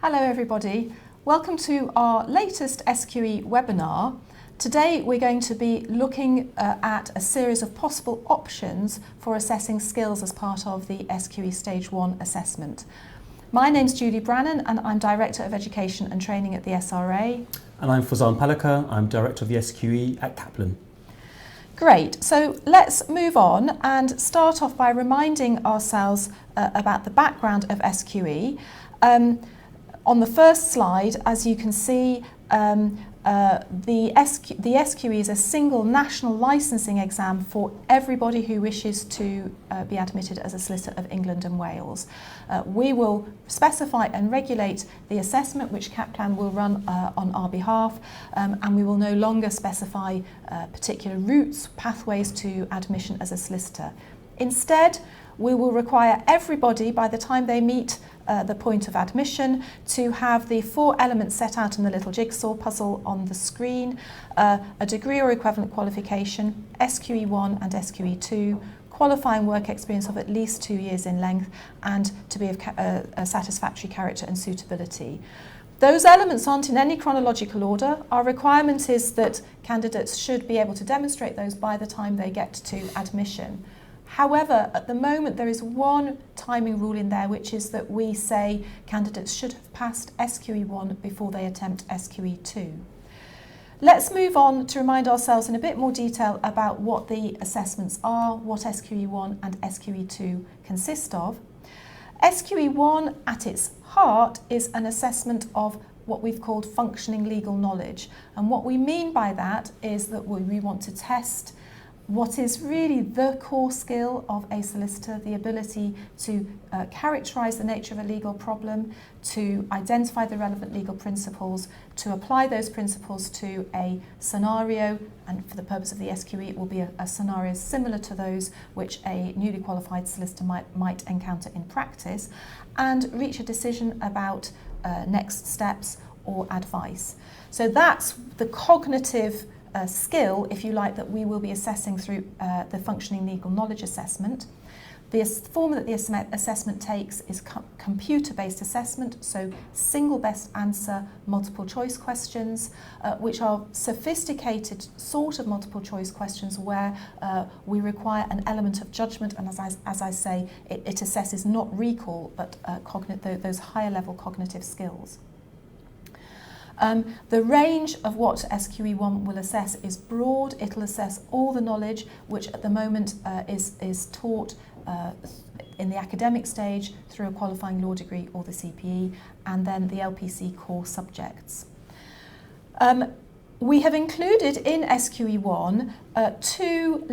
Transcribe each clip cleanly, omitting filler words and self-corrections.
Hello everybody, welcome to our latest SQE webinar. Today we're going to be looking at a series of possible options for assessing skills as part of the SQE Stage 1 assessment. My name's Julie Brannan and I'm Director of Education and Training at the SRA. And I'm Fauzan Palekar, I'm Director of the SQE at Kaplan. Great, so let's move on and start off by reminding ourselves about the background of SQE. On the first slide, as you can see, the SQE is a single national licensing exam for everybody who wishes to be admitted as a solicitor of England and Wales. We will specify and regulate the assessment which Kaplan will run on our behalf, and we will no longer specify particular routes, pathways to admission as a solicitor. Instead, we will require everybody, by the time they meet the point of admission, to have the 4 elements set out in the little jigsaw puzzle on the screen: a degree or equivalent qualification, SQE 1 and SQE 2, qualifying work experience of at least 2 years in length, and to be of a satisfactory character and suitability. Those elements aren't in any chronological order. Our requirement is that candidates should be able to demonstrate those by the time they get to admission. However, at the moment there is one timing rule in there, which is that we say candidates should have passed SQE 1 before they attempt SQE 2. Let's move on to remind ourselves in a bit more detail about what the assessments are, what SQE 1 and SQE 2 consist of. SQE 1 at its heart is an assessment of what we've called functioning legal knowledge. And what we mean by that is that we want to test what is really the core skill of a solicitor, the ability to characterise the nature of a legal problem, to identify the relevant legal principles, to apply those principles to a scenario, and for the purpose of the SQE it will be a scenario similar to those which a newly qualified solicitor might encounter in practice, and reach a decision about next steps or advice. So that's the cognitive skill, if you like, that we will be assessing through the functioning legal knowledge assessment. The form that the assessment takes is computer-based assessment, so single best answer multiple choice questions, which are sophisticated sort of multiple choice questions where we require an element of judgment, and as I say, it assesses not recall but those higher level cognitive skills. The range of what SQE 1 will assess is broad. It'll assess all the knowledge which at the moment is taught in the academic stage through a qualifying law degree or the CPE, and then the LPC core subjects. We have included in SQE 1 2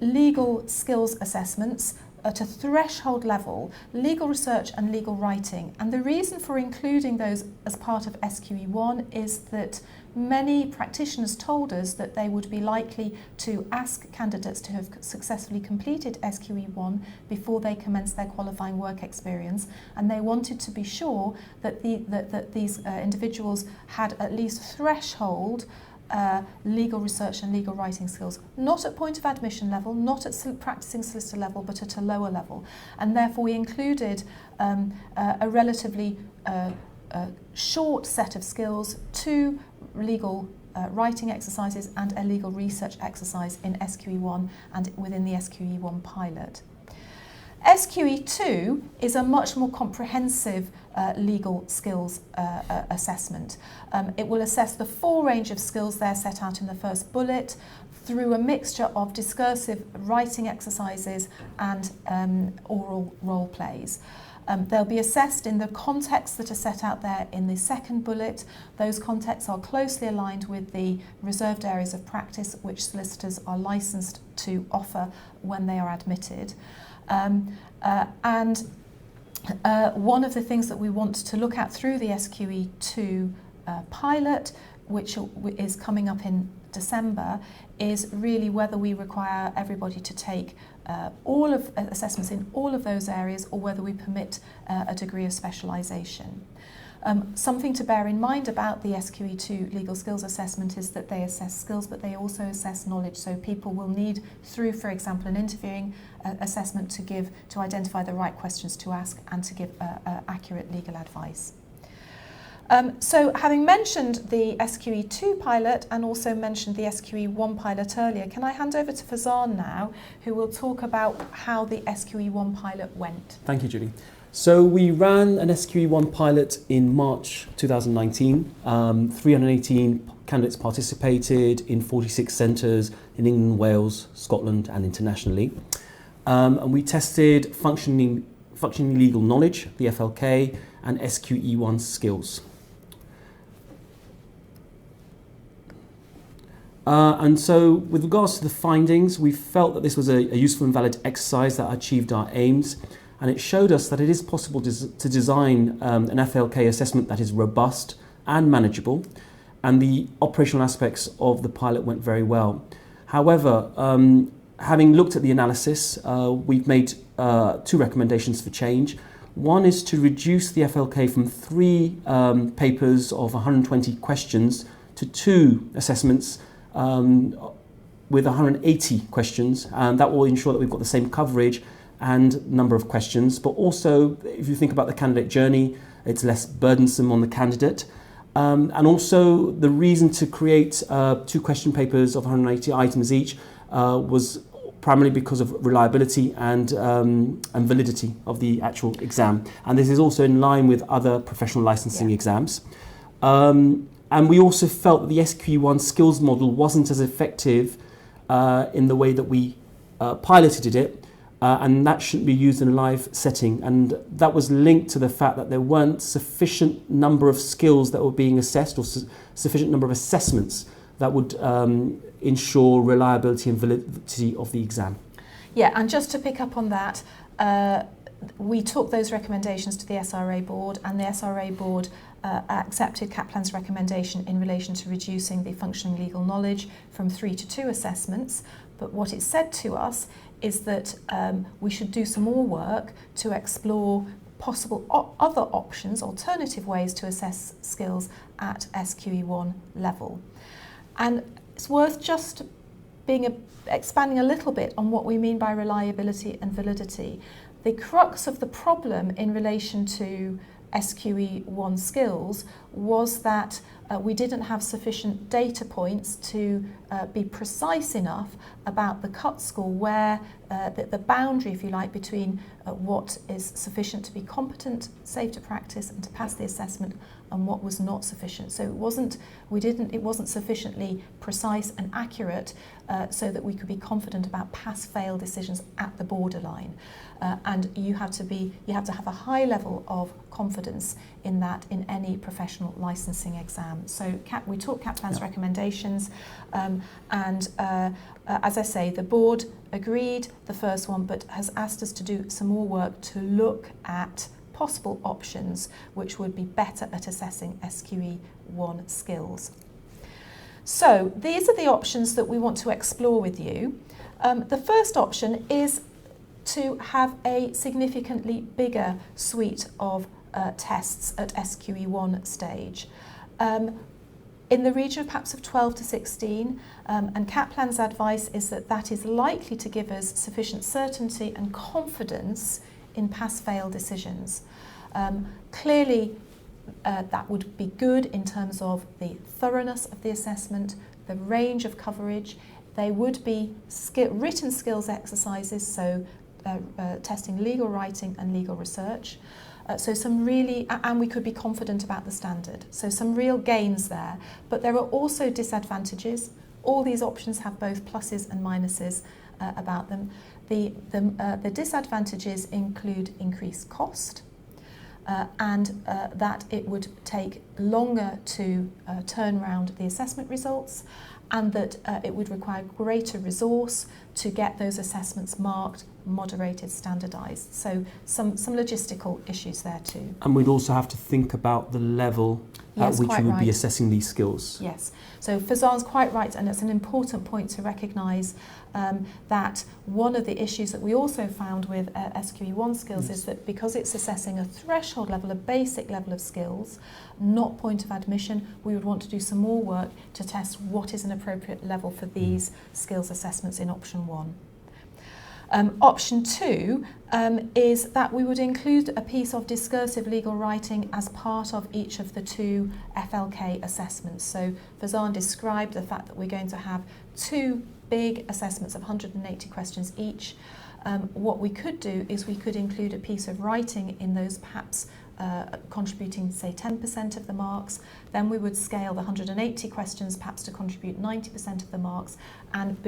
legal skills assessments at a threshold level: legal research and legal writing. And the reason for including those as part of SQE 1 is that many practitioners told us that they would be likely to ask candidates to have successfully completed SQE 1 before they commenced their qualifying work experience, and they wanted to be sure that these individuals had at least threshold legal research and legal writing skills, not at point of admission level, not at practicing solicitor level, but at a lower level. And therefore we included a relatively short set of skills, 2 legal writing exercises and a legal research exercise in SQE 1 and within the SQE 1 pilot. SQE 2 is a much more comprehensive legal skills assessment. It will assess the full range of skills there set out in the first bullet through a mixture of discursive writing exercises and oral role plays. They'll be assessed in the contexts that are set out there in the second bullet. Those contexts are closely aligned with the reserved areas of practice which solicitors are licensed to offer when they are admitted. One of the things that we want to look at through the SQE 2 pilot, which is coming up in December, is really whether we require everybody to take all of assessments in all of those areas, or whether we permit a degree of specialisation. Something to bear in mind about the SQE2 legal skills assessment is that they assess skills, but they also assess knowledge. So people will need, through, for example, an interviewing assessment to identify the right questions to ask and to give accurate legal advice. So having mentioned the SQE2 pilot and also mentioned the SQE1 pilot earlier, can I hand over to Fauzan now, who will talk about how the SQE1 pilot went? Thank you, Julie. So we ran an SQE1 pilot in March 2019. 318 candidates participated in 46 centres in England, Wales, Scotland and internationally. And we tested functioning legal knowledge, the FLK, and SQE1 skills. And so with regards to the findings, we felt that this was a useful and valid exercise that achieved our aims, and it showed us that it is possible to design an FLK assessment that is robust and manageable, and the operational aspects of the pilot went very well. However, having looked at the analysis, we've made 2 recommendations for change. One is to reduce the FLK from 3 papers of 120 questions to 2 assessments with 180 questions, and that will ensure that we've got the same coverage and number of questions. But also, if you think about the candidate journey, it's less burdensome on the candidate. And also, the reason to create 2 question papers of 180 items each was primarily because of reliability and validity of the actual exam. And this is also in line with other professional licensing exams. And we also felt that the SQE1 skills model wasn't as effective in the way that we piloted it, and that shouldn't be used in a live setting. And that was linked to the fact that there weren't sufficient number of skills that were being assessed, or sufficient number of assessments that would ensure reliability and validity of the exam. Yeah, and just to pick up on that, we took those recommendations to the SRA board, and the SRA board accepted Kaplan's recommendation in relation to reducing the functioning legal knowledge from 3 to 2 assessments. But what it said to us is that we should do some more work to explore possible other options, alternative ways to assess skills at SQE1 level. And it's worth just expanding a little bit on what we mean by reliability and validity. The crux of the problem in relation to SQE1 skills was that we didn't have sufficient data points to be precise enough about the cut score, where the boundary, if you like, between what is sufficient to be competent, safe to practice and to pass the assessment, and what was not sufficient. So it wasn't sufficiently precise and accurate so that we could be confident about pass-fail decisions at the borderline. And you have to have a high level of confidence in that in any professional licensing exam. So we took Kaplan's recommendations, and as I say, the board agreed the first one, but has asked us to do some more work to look at possible options which would be better at assessing SQE1 skills. So these are the options that we want to explore with you. The first option is to have a significantly bigger suite of tests at SQE1 stage. In the region of perhaps of 12 to 16, and Kaplan's advice is that that is likely to give us sufficient certainty and confidence in pass-fail decisions. Clearly, that would be good in terms of the thoroughness of the assessment, the range of coverage. They would be written skills exercises, so testing legal writing and legal research. So some really, and we could be confident about the standard. So some real gains there, but there are also disadvantages. All these options have both pluses and minuses about them. The disadvantages include increased cost, and that it would take longer to turn around the assessment results, and that it would require greater resource to get those assessments marked, moderated, standardised. So some logistical issues there too. And we'd also have to think about the level at which we would be assessing these skills. Yes, so Fauzan's quite right, and it's an important point to recognise that one of the issues that we also found with SQE1 skills is that because it's assessing a threshold level, a basic level of skills, not point of admission, we would want to do some more work to test what is an appropriate level for these skills assessments in option 1. Option 2 is that we would include a piece of discursive legal writing as part of each of the 2 FLK assessments. So Fauzan described the fact that we're going to have 2 big assessments of 180 questions each. What we could do is we could include a piece of writing in those, perhaps contributing, say, 10% of the marks. Then we would scale the 180 questions perhaps to contribute 90% of the marks, and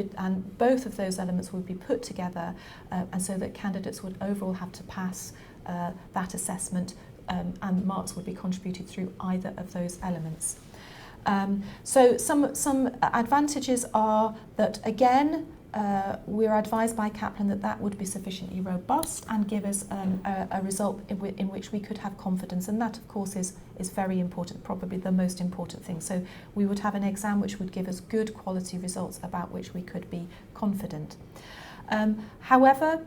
both of those elements would be put together, and so that candidates would overall have to pass that assessment, and marks would be contributed through either of those elements. So some advantages are that, again, we're advised by Kaplan that would be sufficiently robust and give us a result in which we could have confidence, and that of course is very important, probably the most important thing. So we would have an exam which would give us good quality results about which we could be confident. However,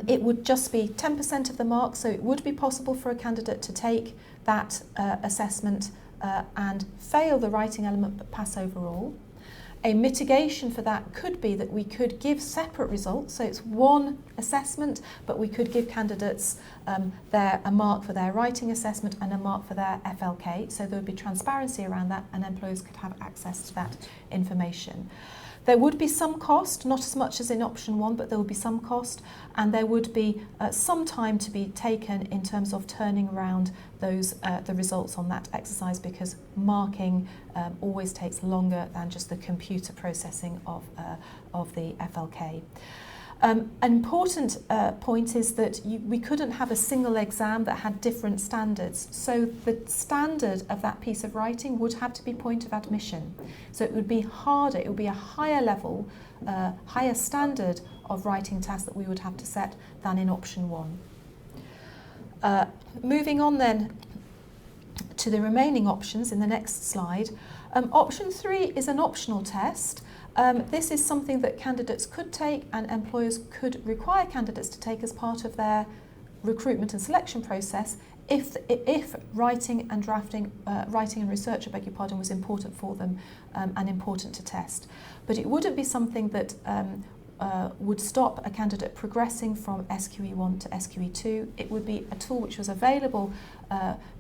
it would just be 10% of the marks, so it would be possible for a candidate to take that assessment and fail the writing element but pass overall. A mitigation for that could be that we could give separate results, so it's one assessment, but we could give candidates a mark for their writing assessment and a mark for their FLK, so there would be transparency around that and employers could have access to that information. There would be some cost, not as much as in option 1, but there would be some cost, and there would be some time to be taken in terms of turning around those the results on that exercise, because marking always takes longer than just the computer processing of the FLK. An important point is that we couldn't have a single exam that had different standards. So the standard of that piece of writing would have to be point of admission. So it would be harder, it would be a higher level, higher standard of writing task that we would have to set than in option 1. Moving on then to the remaining options in the next slide. Option 3 is an optional test. This is something that candidates could take and employers could require candidates to take as part of their recruitment and selection process if writing and drafting, writing and research, I beg your pardon, was important for them and important to test. But it wouldn't be something that would stop a candidate progressing from SQE 1 to SQE 2. It would be a tool which was available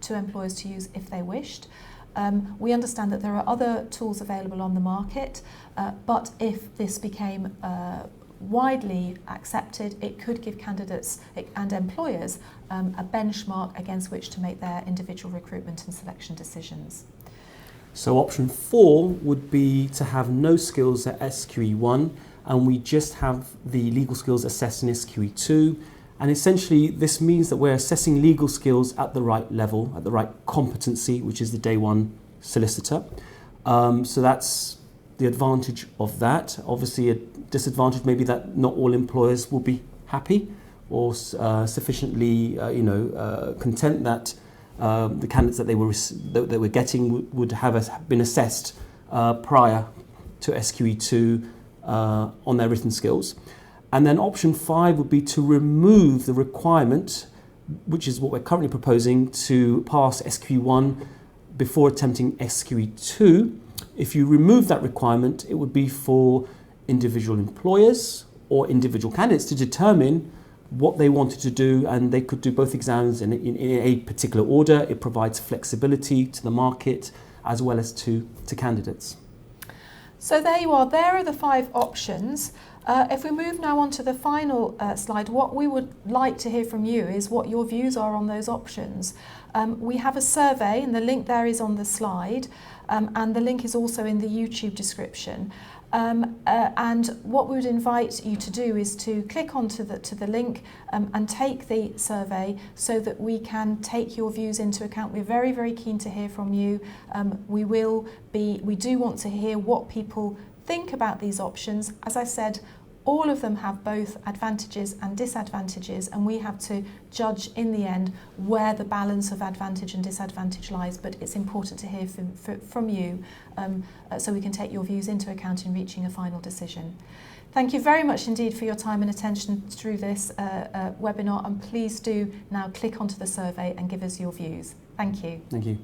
to employers to use if they wished. We understand that there are other tools available on the market, but if this became widely accepted, it could give candidates and employers a benchmark against which to make their individual recruitment and selection decisions. So option 4 would be to have no skills at SQE 1, and we just have the legal skills assessed in SQE 2. And essentially, this means that we're assessing legal skills at the right level, at the right competency, which is the day 1 solicitor. So that's the advantage of that. Obviously, a disadvantage may be that not all employers will be happy or sufficiently, content that the candidates that they were getting would have been assessed prior to SQE 2 on their written skills. And then option 5 would be to remove the requirement, which is what we're currently proposing, to pass SQE 1 before attempting SQE 2. If you remove that requirement, it would be for individual employers or individual candidates to determine what they wanted to do, and they could do both exams in a particular order. It provides flexibility to the market as well as to candidates. So there you are, there are the 5 options. If we move now on to the final slide, what we would like to hear from you is what your views are on those options. We have a survey, and the link there is on the slide, and the link is also in the YouTube description. And what we would invite you to do is to click onto the link and take the survey so that we can take your views into account. We're very, very keen to hear from you. We do want to hear what people think about these options. As I said, all of them have both advantages and disadvantages, and we have to judge in the end where the balance of advantage and disadvantage lies, but it's important to hear from you so we can take your views into account in reaching a final decision. Thank you very much indeed for your time and attention through this webinar, and please do now click onto the survey and give us your views. Thank you. Thank you.